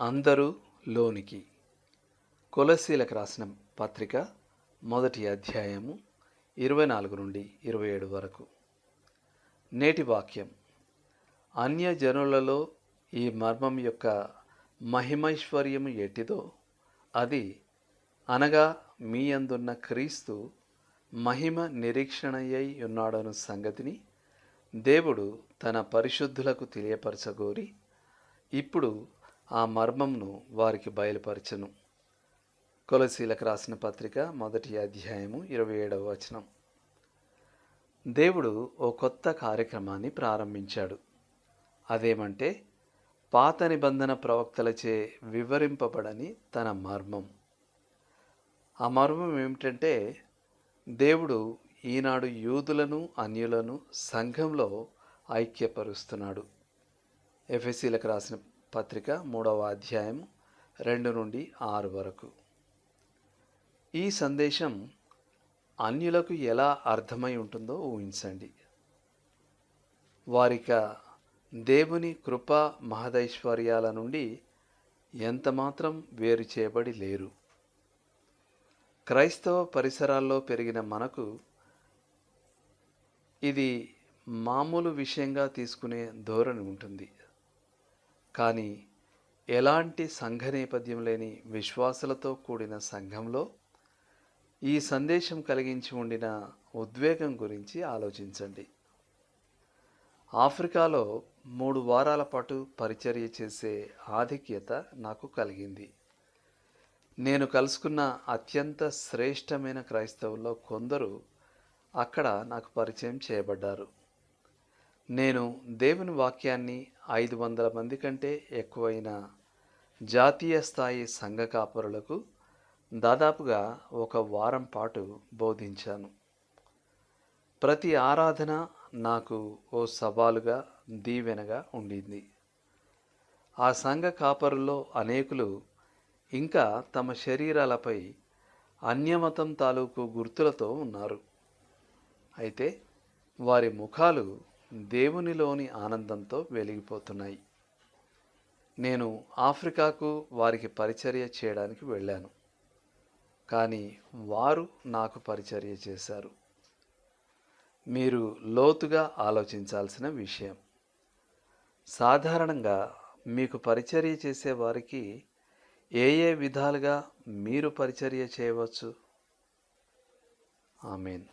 అందరూ లోనికి. కొలస్సీలకు రాసిన పత్రిక మొదటి అధ్యాయము 24 నుండి 27 వరకు. నేటి వాక్యం: అన్యజనులలో ఈ మర్మం యొక్క మహిమైశ్వర్యము ఎట్టిదో అది అనగా మీ అందున్న క్రీస్తు మహిమ నిరీక్షణయై ఉన్నాడను సంగతిని దేవుడు తన పరిశుద్ధులకు తెలియపరచగోరి ఇప్పుడు ఆ మర్మంను వారికి బయలుపరచెను. కొలస్సీలకు రాసిన పత్రిక మొదటి అధ్యాయము 27వ వచనం. దేవుడు ఓ కొత్త కార్యక్రమాన్ని ప్రారంభించాడు. అదేమంటే పాత నిబంధన ప్రవక్తలచే వివరింపబడని తన మర్మం. ఆ మర్మం ఏమిటంటే దేవుడు ఈనాడు యూదులను అన్యులను సంఘంలో ఐక్యపరుస్తున్నాడు. ఎఫెసీలకు రాసిన పత్రిక 3వ అధ్యాయం 2 నుండి 6 వరకు. ఈ సందేశం అన్యులకు ఎలా అర్థమై ఉంటుందో ఊహించండి. వారిక దేవుని కృపా మహదైశ్వర్యాల నుండి ఎంతమాత్రం వేరు చేయబడి లేరు. క్రైస్తవ పరిసరాల్లో పెరిగిన మనకు ఇది మామూలు విషయంగా తీసుకునే ధోరణి ఉంటుంది. కానీ ఎలాంటి సంఘ నేపథ్యం లేని విశ్వాసులతో కూడిన సంఘంలో ఈ సందేశం కలిగించి ఉండిన ఉద్వేగం గురించి ఆలోచించండి. ఆఫ్రికాలో 3 వారాల పాటు పరిచర్య చేసే ఆధిక్యత నాకు కలిగింది. నేను కలుసుకున్న అత్యంత శ్రేష్టమైన క్రైస్తవుల్లో కొందరు అక్కడ నాకు పరిచయం చేయబడ్డారు. నేను దేవుని వాక్యాన్ని 500 మంది కంటే ఎక్కువైన జాతీయ స్థాయి సంఘ కాపరులకు దాదాపుగా 1 వారం పాటు బోధించాను. ప్రతి ఆరాధన నాకు ఓ సవాలుగా, దీవెనగా ఉండింది. ఆ సంఘ కాపరుల్లో అనేకులు ఇంకా తమ శరీరాలపై అన్యమతం తాలూకు గుర్తులతో ఉన్నారు. అయితే వారి ముఖాలు దేవునిలోని ఆనందంతో వెలిగిపోతున్నాయి. నేను ఆఫ్రికాకు వారికి పరిచర్య చేయడానికి వెళ్ళాను. కానీ వారు నాకు పరిచర్య చేశారు. మీరు లోతుగా ఆలోచించాల్సిన విషయం. సాధారణంగా మీకు పరిచర్య చేసే వారికి ఏ విధాలుగా మీరు పరిచర్య చేయవచ్చు? ఆమేన్.